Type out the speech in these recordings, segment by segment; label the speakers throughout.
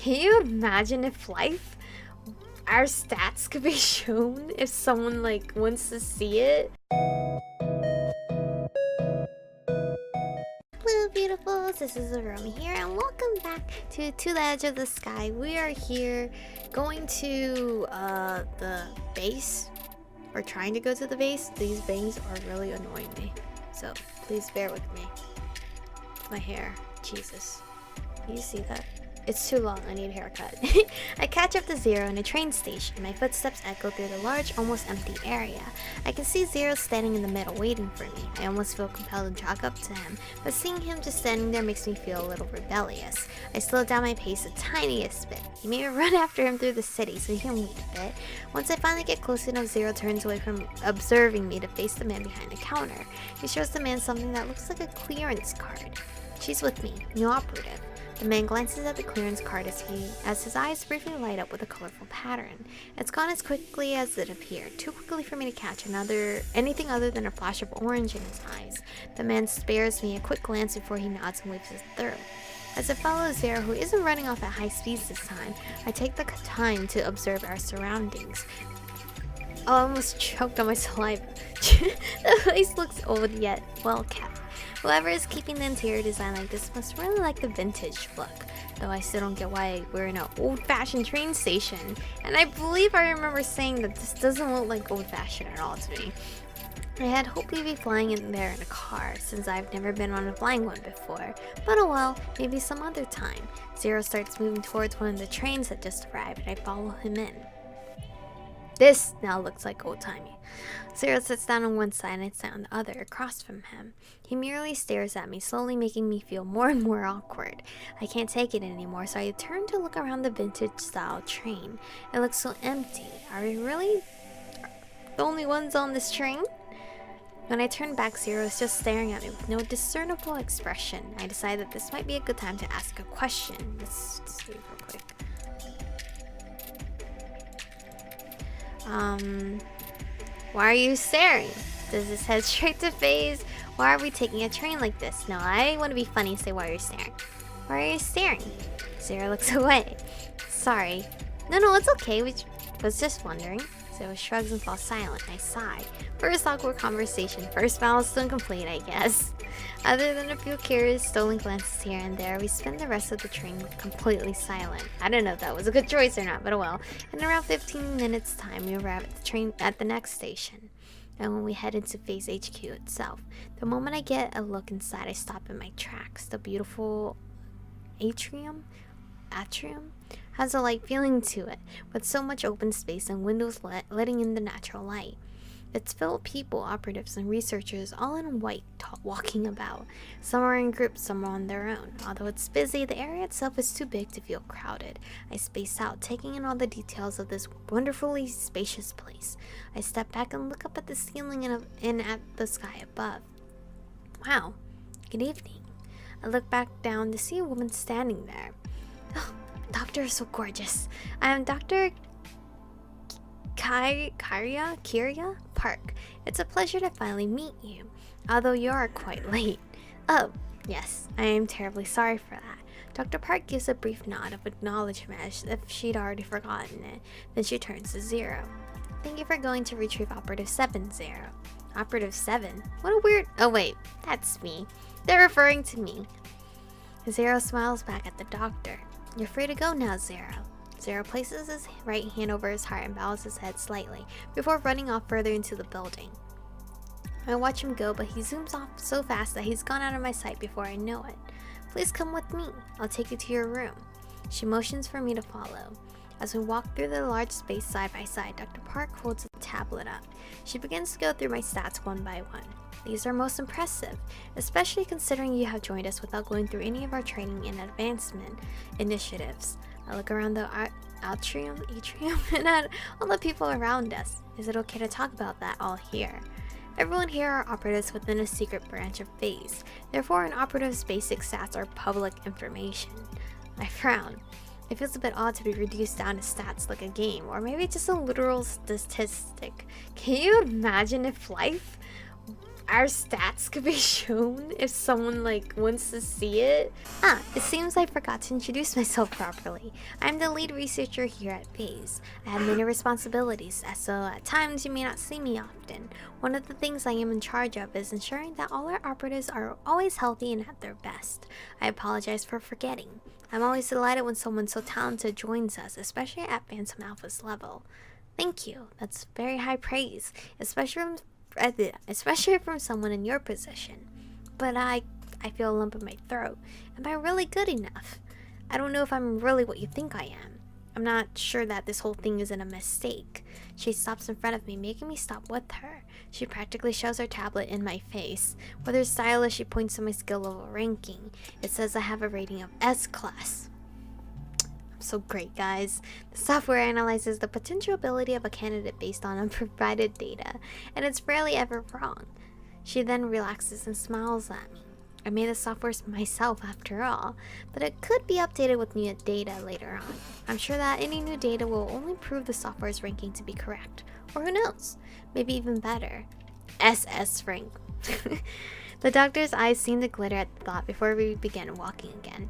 Speaker 1: Can you imagine if our stats could be shown if someone like wants to see it? Hello beautifuls, this is Aromie here and welcome back to the Edge of the Sky. We are here going to the base. We're trying to go to the base. These bangs are really annoying me, so please bear with me. My hair, Jesus, can you see that? It's too long, I need a haircut. I catch up to Zero in a train station. My footsteps echo through the large, almost empty area. I can see Zero standing in the middle waiting for me. I almost feel compelled to jog up to him, but seeing him just standing there makes me feel a little rebellious. I slow down my pace the tiniest bit. He made me run after him through the city so he can wait a bit. Once I finally get close enough, Zero turns away from observing me to face the man behind the counter. He shows the man something that looks like a clearance card. She's with me, new operative. The man glances at the clearance card as his eyes briefly light up with a colorful pattern. It's gone as quickly as it appeared, too quickly for me to catch anything other than a flash of orange in his eyes. The man spares me a quick glance before he nods and waves us through. As I follow Zero, who isn't running off at high speeds this time, I take the time to observe our surroundings. Oh, I almost choked on my saliva. The place looks old yet well kept. Whoever is keeping the interior design like this must really like the vintage look, though I still don't get why we're in an old-fashioned train station. And I believe I remember saying that this doesn't look like old-fashioned at all to me. I had hoped we'd be flying in there in a car, since I've never been on a flying one before. But oh well, maybe some other time. Zero starts moving towards one of the trains that just arrived, and I follow him in. This now looks like old-timey. Zero sits down on one side and I sit on the other, across from him. He merely stares at me, slowly making me feel more and more awkward. I can't take it anymore, so I turn to look around the vintage-style train. It looks so empty. Are we really the only ones on this train? When I turn back, Zero is just staring at me with no discernible expression. I decide that this might be a good time to ask a question. Let's see real quick. Why are you staring? Does this head straight to face? Why are we taking a train like this? No, I want to be funny and say why are you staring? Why are you staring? Zero looks away. Sorry. No, it's okay. We was just wondering. Zero shrugs and falls silent. I sigh. First awkward conversation. First milestone complete, I guess. Other than a few curious stolen glances here and there, we spend the rest of the train completely silent. I don't know if that was a good choice or not, but oh well. In around 15 minutes time, we arrive at the next station. And when we head into Phase HQ itself, the moment I get a look inside, I stop in my tracks. The beautiful atrium has a light feeling to it, with so much open space and windows letting in the natural light. It's filled with people, operatives, and researchers, all in white, walking about. Some are in groups, some are on their own. Although it's busy, the area itself is too big to feel crowded. I space out, taking in all the details of this wonderfully spacious place. I step back and look up at the ceiling and at the sky above. Wow, good evening. I look back down to see a woman standing there. Oh, the doctor is so gorgeous. I am Dr. Kyria Park. It's a pleasure to finally meet you, although you are quite late. Oh, yes, I am terribly sorry for that. Dr. Park gives a brief nod of acknowledgement as if she'd already forgotten it. Then she turns to Zero. Thank you for going to retrieve Operative 7, Zero. Operative 7? What a weird... Oh wait, that's me. They're referring to me. Zero smiles back at the doctor. You're free to go now, Zero. Zero places his right hand over his heart and bows his head slightly before running off further into the building. I watch him go, but he zooms off so fast that he's gone out of my sight before I know it. Please come with me. I'll take you to your room. She motions for me to follow. As we walk through the large space side by side, Dr. Park holds a tablet up. She begins to go through my stats one by one. These are most impressive, especially considering you have joined us without going through any of our training and advancement initiatives. I look around the atrium, and at all the people around us. Is it okay to talk about that all here? Everyone here are operatives within a secret branch of Phase. Therefore, an operative's basic stats are public information. I frown. It feels a bit odd to be reduced down to stats like a game, or maybe just a literal statistic. Can you imagine if our stats could be shown if someone like wants to see it. It seems I forgot to introduce myself properly. I'm the lead researcher here at FaZe. I have many responsibilities, so at times you may not see me often. One of the things I am in charge of is ensuring that all our operatives are always healthy and at their best. I apologize for forgetting. I'm always delighted when someone so talented joins us, especially at Phantom Alpha's level. Thank you. That's very high praise, especially from someone in your position. But I feel a lump in my throat. Am I really good enough? I don't know if I'm really what you think I am. I'm not sure that this whole thing isn't a mistake. She stops in front of me, making me stop with her. She practically shoves her tablet in my face. With her stylus, she points to my skill level ranking. It says I have a rating of S class. I'm so great, guys. The software analyzes the potential ability of a candidate based on unprovided data, and it's rarely ever wrong. She then relaxes and smiles at me. I made the software myself after all, but it could be updated with new data later on. I'm sure that any new data will only prove the software's ranking to be correct. Or who knows, maybe even better. SS rank. The doctor's eyes seemed to glitter at the thought before we began walking again.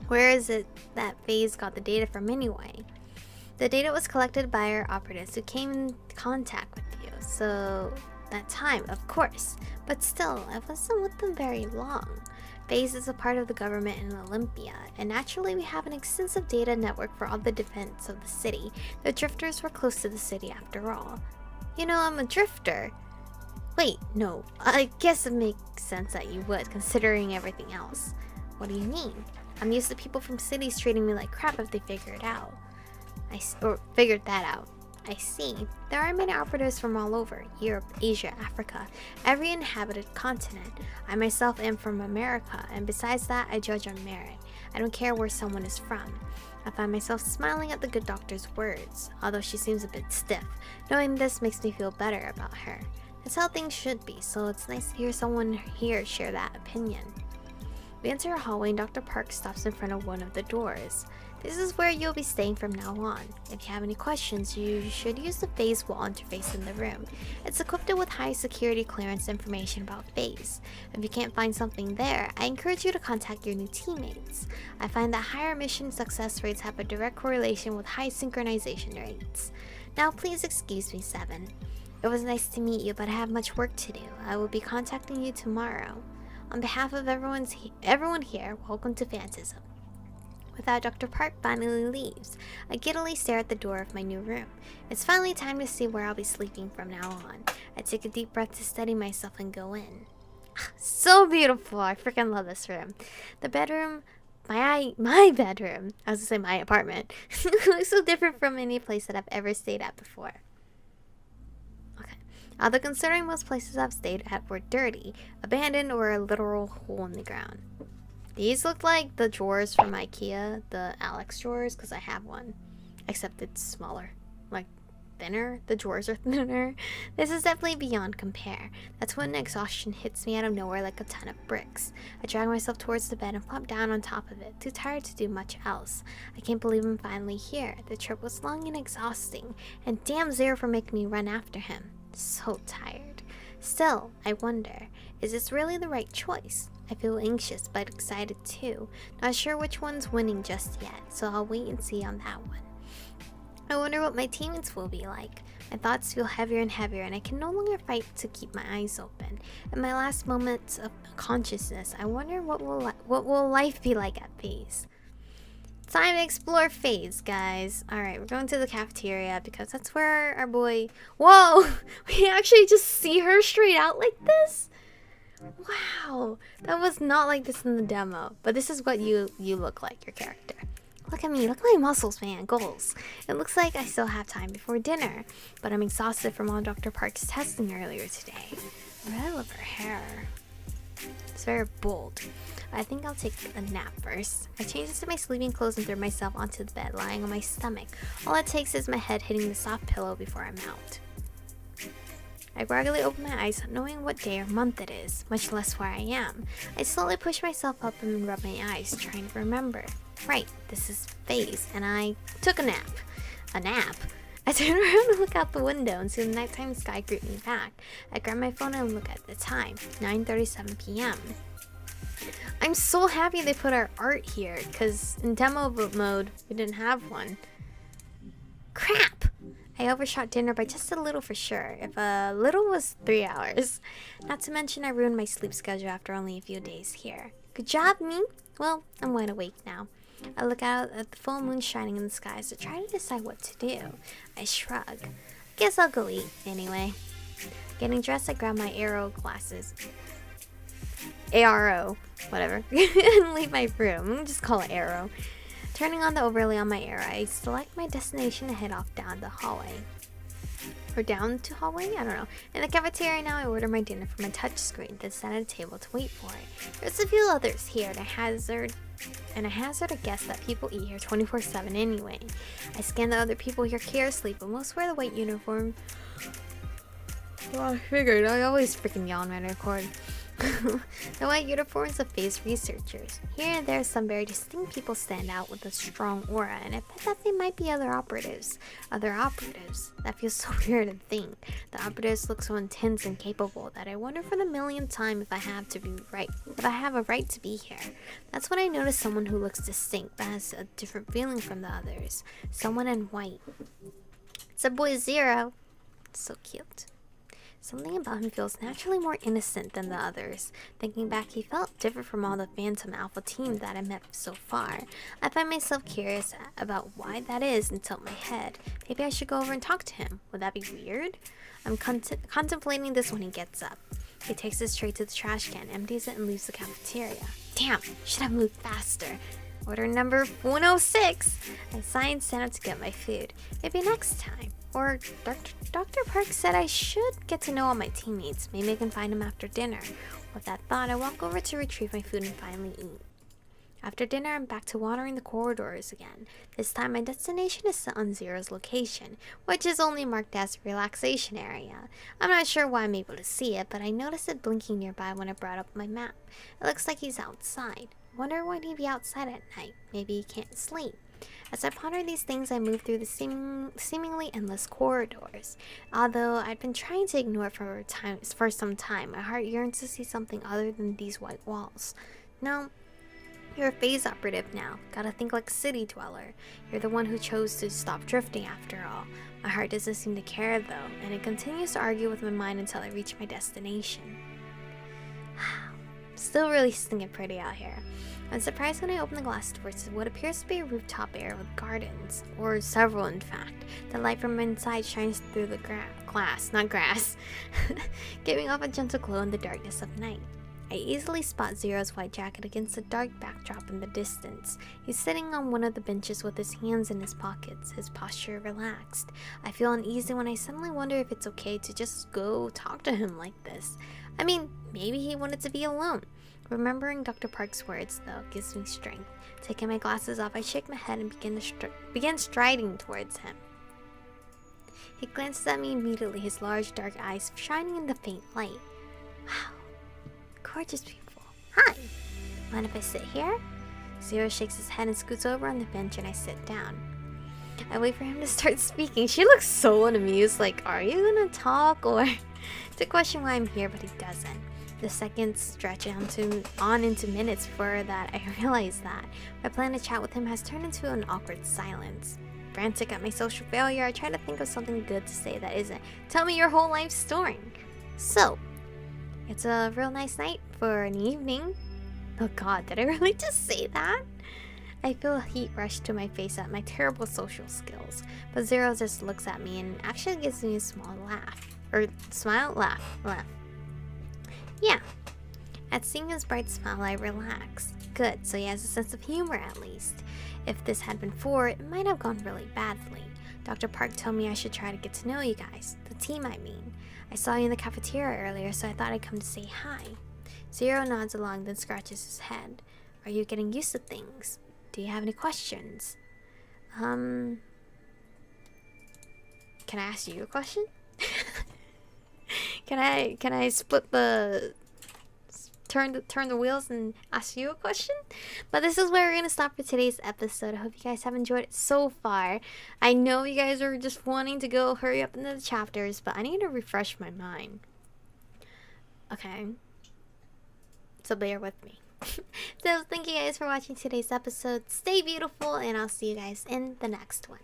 Speaker 1: Where is it that FaZe got the data from anyway? The data was collected by our operatives who came in contact with you, so that time, of course. But still, I wasn't with them very long. FaZe is a part of the government in Olympia, and naturally we have an extensive data network for all the defense of the city. The drifters were close to the city after all. You know, I'm a drifter. Wait, no, I guess it makes sense that you would, considering everything else. What do you mean? I'm used to people from cities treating me like crap if they figured that out. I see. There are many operatives from all over, Europe, Asia, Africa, every inhabited continent. I myself am from America, and besides that, I judge on merit. I don't care where someone is from. I find myself smiling at the good doctor's words, although she seems a bit stiff. Knowing this makes me feel better about her. That's how things should be, so it's nice to hear someone here share that opinion. We enter a hallway and Dr. Park stops in front of one of the doors. This is where you'll be staying from now on. If you have any questions, you should use the FaZe wall interface in the room. It's equipped with high security clearance information about FaZe. If you can't find something there, I encourage you to contact your new teammates. I find that higher mission success rates have a direct correlation with high synchronization rates. Now please excuse me, Seven. It was nice to meet you, but I have much work to do. I will be contacting you tomorrow. On behalf of everyone here, welcome to Phantasm. With that, Dr. Park finally leaves. I giddily stare at the door of my new room. It's finally time to see where I'll be sleeping from now on. I take a deep breath to steady myself and go in. So beautiful! I freaking love this room. The bedroom, my bedroom, I was gonna say my apartment, looks so different from any place that I've ever stayed at before. Okay. Although considering most places I've stayed at were dirty, abandoned, or a literal hole in the ground. These look like the drawers from IKEA, the Alex drawers, because I have one. Except it's smaller. Like, thinner. The drawers are thinner. This is definitely beyond compare. That's when exhaustion hits me out of nowhere like a ton of bricks. I drag myself towards the bed and flop down on top of it, too tired to do much else. I can't believe I'm finally here. The trip was long and exhausting, and damn Zero for making me run after him. So tired. Still, I wonder, is this really the right choice? I feel anxious but excited too. Not sure which one's winning just yet, so I'll wait and see on that one. I wonder what my teammates will be like. My thoughts feel heavier and heavier, and I can no longer fight to keep my eyes open. In my last moments of consciousness, I wonder what will life be like at FaZe. Time to explore FaZe, guys. Alright, we're going to the cafeteria because that's where our boy... Whoa! We actually just see her straight out like this? Wow, that was not like this in the demo, but this is what you look like, your character. Look at me, look at my muscles, man, goals. It looks like I still have time before dinner, but I'm exhausted from all Dr. Park's testing earlier today. I love her hair. It's very bold. I think I'll take a nap first. I change into my sleeping clothes and throw myself onto the bed, lying on my stomach. All it takes is my head hitting the soft pillow before I'm out. I groggily open my eyes, not knowing what day or month it is, much less where I am. I slowly push myself up and rub my eyes, trying to remember. Right, this is FaZe, and I took a nap. A nap? I turn around and look out the window and see the nighttime sky greet me back. I grab my phone and look at the time, 9:37 p.m. I'm so happy they put our art here, because in demo mode, we didn't have one. Crap! I overshot dinner by just a little for sure, if a little was 3 hours. Not to mention I ruined my sleep schedule after only a few days here. Good job, me! Well, I'm wide awake now. I look out at the full moon shining in the skies to try to decide what to do. I shrug. Guess I'll go eat anyway. Getting dressed, I grab my Arrow glasses. ARO, whatever. And leave my room. Let me just call it Arrow. Turning on the overlay on my Arrow, I select my destination and head off down the hallway. Or down to hallway? I don't know. In the cafeteria now, I order my dinner from a touchscreen, then sit at a table to wait for it. There's a few others here, and I hazard a guess that people eat here 24/7 anyway. I scan the other people here carelessly, but most wear the white uniform. Well, I figured. I always freaking yawn when I record. The white uniforms of phase researchers. Here and there, some very distinct people stand out with a strong aura, and I bet that they might be other operatives. Other operatives. That feels so weird to think. The operatives look so intense and capable that I wonder for the millionth time if I have a right to be here. That's when I notice someone who looks distinct, but has a different feeling from the others. Someone in white. It's a boy Zero. So cute. Something about him feels naturally more innocent than the others. Thinking back, he felt different from all the Phantom Alpha team that I met so far. I find myself curious about why that is and tilt my head. Maybe I should go over and talk to him. Would that be weird? I'm contemplating this when he gets up. He takes his tray to the trash can, empties it, and leaves the cafeteria. Damn, should have moved faster. Order number 106. I sigh and stand up to get my food. Maybe next time. Or Dr. Park said I should get to know all my teammates. Maybe I can find him after dinner. With that thought, I walk over to retrieve my food and finally eat. After dinner, I'm back to wandering the corridors again. This time, my destination is set on Zero's location, which is only marked as relaxation area. I'm not sure why I'm able to see it, but I noticed it blinking nearby when I brought up my map. It looks like he's outside. Wonder when he'd be outside at night. Maybe he can't sleep. As I ponder these things, I move through the seemingly endless corridors. Although I'd been trying to ignore it for some time, my heart yearns to see something other than these white walls. No, you're a phase operative now. Gotta think like a city dweller. You're the one who chose to stop drifting after all. My heart doesn't seem to care though, and it continues to argue with my mind until I reach my destination. Still really stinking pretty out here. I'm surprised when I open the glass doors to what appears to be a rooftop area with gardens, or several in fact. The light from inside shines through the glass, not grass, giving off a gentle glow in the darkness of night. I easily spot Zero's white jacket against the dark backdrop in the distance. He's sitting on one of the benches with his hands in his pockets, his posture relaxed. I feel uneasy when I suddenly wonder if it's okay to just go talk to him like this. I mean, maybe he wanted to be alone. Remembering Dr. Park's words, though, gives me strength. Taking my glasses off, I shake my head and begin striding towards him. He glances at me immediately, his large dark eyes shining in the faint light. Wow. Gorgeous people. Hi. Mind if I sit here? Zero shakes his head and scoots over on the bench and I sit down. I wait for him to start speaking. She looks so unamused, like, are you gonna talk? Or to question why I'm here, but he doesn't. The seconds stretch on into minutes before that I realize that my plan to chat with him has turned into an awkward silence. Frantic at my social failure, I try to think of something good to say that isn't, tell me your whole life story. So, it's a real nice night for an evening. Oh god, did I really just say that? I feel heat rush to my face at my terrible social skills, but Zero just looks at me and actually gives me a small laugh. Or smile? Laugh. Yeah. At seeing his bright smile, I relax. Good, so he has a sense of humor at least. If this had been 4, it might have gone really badly. Dr. Park told me I should try to get to know you guys. The team, I mean. I saw you in the cafeteria earlier, so I thought I'd come to say hi. Zero nods along, then scratches his head. Are you getting used to things? Do you have any questions? Can I ask you a question? Can I split the turn the wheels and ask you a question. But this is where we're gonna stop for today's episode. I hope you guys have enjoyed it so far. I know you guys are just wanting to go hurry up into the chapters, but I need to refresh my mind. Okay, so bear with me. So thank you guys for watching today's episode. Stay beautiful, and I'll see you guys in the next one.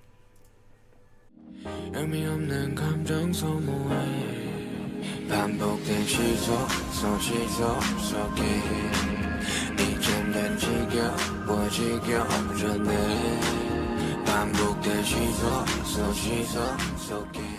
Speaker 2: 의미 없는 감정 소모해 반복된 시속 속에 이젠 난 지겨워지려네 반복된 시속 속에